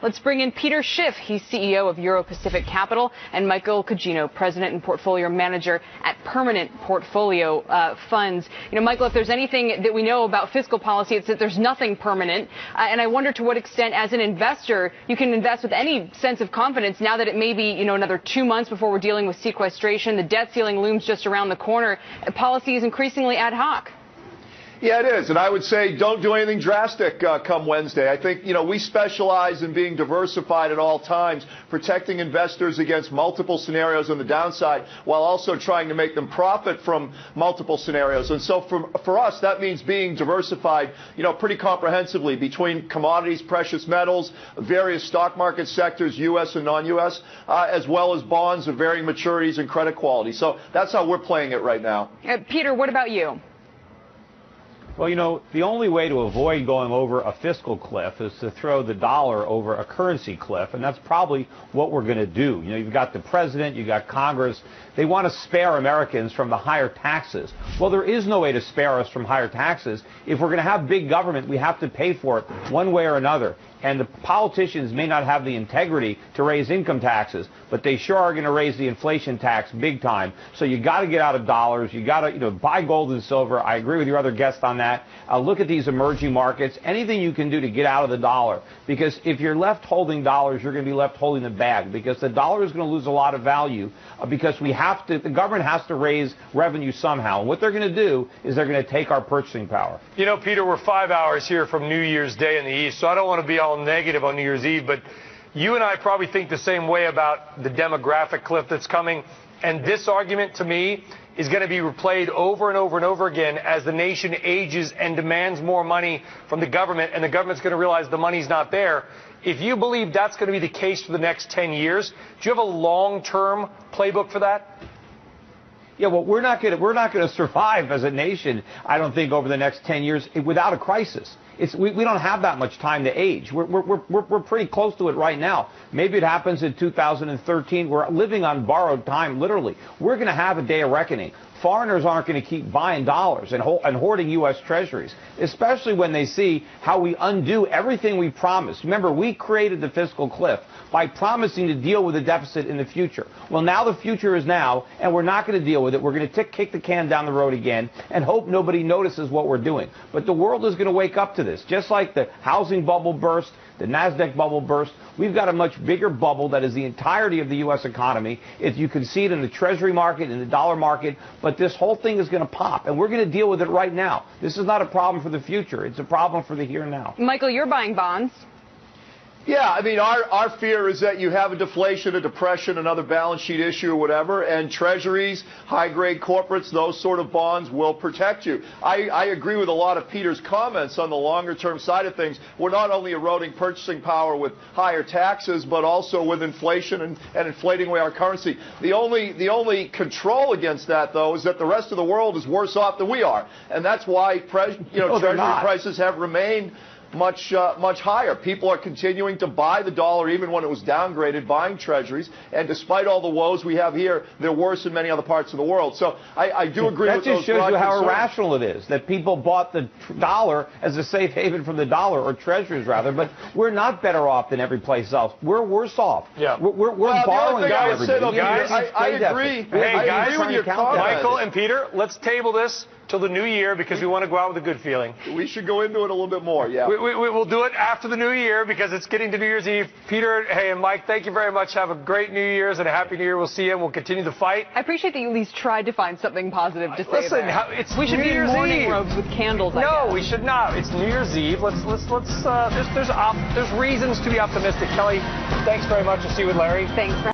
Let's bring in Peter Schiff. He's CEO of Euro-Pacific Capital, and Michael Cugino, President and Portfolio Manager at Permanent Portfolio Funds. You know, Michael, if there's anything that we know about fiscal policy, it's that there's nothing permanent. And I wonder to what extent, as an investor, you can invest with any sense of confidence now that it may be, you know, another 2 months before we're dealing with sequestration. The debt ceiling looms just around the corner. Policy is increasingly ad hoc. Yeah, it is. And I would say don't do anything drastic come Wednesday. I think, you know, we specialize in being diversified at all times, protecting investors against multiple scenarios on the downside while also trying to make them profit from multiple scenarios. And so for us, that means being diversified, you know, pretty comprehensively between commodities, precious metals, various stock market sectors, U.S. and non-U.S., as well as bonds of varying maturities and credit quality. So that's how we're playing it right now. Peter, what about you? Well, you know, the only way to avoid going over a fiscal cliff is to throw the dollar over a currency cliff, and that's probably what we're going to do. You know, you've got the president, you've got Congress. They want to spare Americans from the higher taxes. Well, there is no way to spare us from higher taxes. If we're going to have big government, we have to pay for it one way or another. And the politicians may not have the integrity to raise income taxes, but they sure are going to raise the inflation tax big time. So you got to get out of dollars. You got to, you know, buy gold and silver. I agree with your other guest on that. Look at these emerging markets. Anything you can do to get out of the dollar, because if you're left holding dollars, you're going to be left holding the bag, because the dollar is going to lose a lot of value because the government has to raise revenue somehow. And what they're going to do is they're going to take our purchasing power. You know, Peter, we're 5 hours here from New Year's Day in the East, so I don't want to be all negative on New Year's Eve, but you and I probably think the same way about the demographic cliff that's coming. And this argument, to me, is going to be replayed over and over and over again as the nation ages and demands more money from the government, and the government's going to realize the money's not there. If you believe that's going to be the case for the next 10 years, do you have a long-term playbook for that? Yeah, well, we're not going to survive as a nation, I don't think, over the next 10 years without a crisis. We don't have that much time to age. We're pretty close to it right now. Maybe it happens in 2013. We're living on borrowed time, literally. We're going to have a day of reckoning. Foreigners aren't going to keep buying dollars and hoarding U.S. treasuries, especially when they see how we undo everything we promised. Remember, we created the fiscal cliff by promising to deal with the deficit in the future. Well, now the future is now, and we're not going to deal with it. We're going to kick the can down the road again and hope nobody notices what we're doing. But the world is going to wake up to this. Just like the housing bubble burst, the NASDAQ bubble burst, we've got a much bigger bubble that is the entirety of the U.S. economy. If you can see it in the treasury market, in the dollar market, but this whole thing is going to pop, and we're going to deal with it right now. This is not a problem for the future. It's a problem for the here and now. Michael, you're buying bonds. Yeah, I mean, our fear is that you have a deflation, a depression, another balance sheet issue or whatever, and treasuries, high-grade corporates, those sort of bonds will protect you. I agree with a lot of Peter's comments on the longer-term side of things. We're not only eroding purchasing power with higher taxes, but also with inflation and inflating away our currency. The only control against that, though, is that the rest of the world is worse off than we are, and that's why treasury prices have remained much higher. People are continuing to buy the dollar even when it was downgraded, buying treasuries, and despite all the woes we have here, they're worse in many other parts of the world. So I do agree with those. That just shows you how irrational it is, that people bought the dollar as a safe haven from the dollar, or treasuries rather, but we're not better off than every place else. We're worse off. Yeah. We're borrowing from everybody. I agree. Hey, guys, with your Michael and Peter, let's table this till the new year because we want to go out with a good feeling. We should go into it a little bit more, yeah. We'll do it after the new year because it's getting to New Year's Eve. Peter, hey, and Mike, thank you very much. Have a great New Year's and a happy New Year. We'll see you and we'll continue the fight. I appreciate that you at least tried to find something positive to say. Listen, we should be in mourning robes with candles. No, we should not. It's New Year's Eve. There's reasons to be optimistic. Kelly, thanks very much. We'll see you with Larry. Thanks for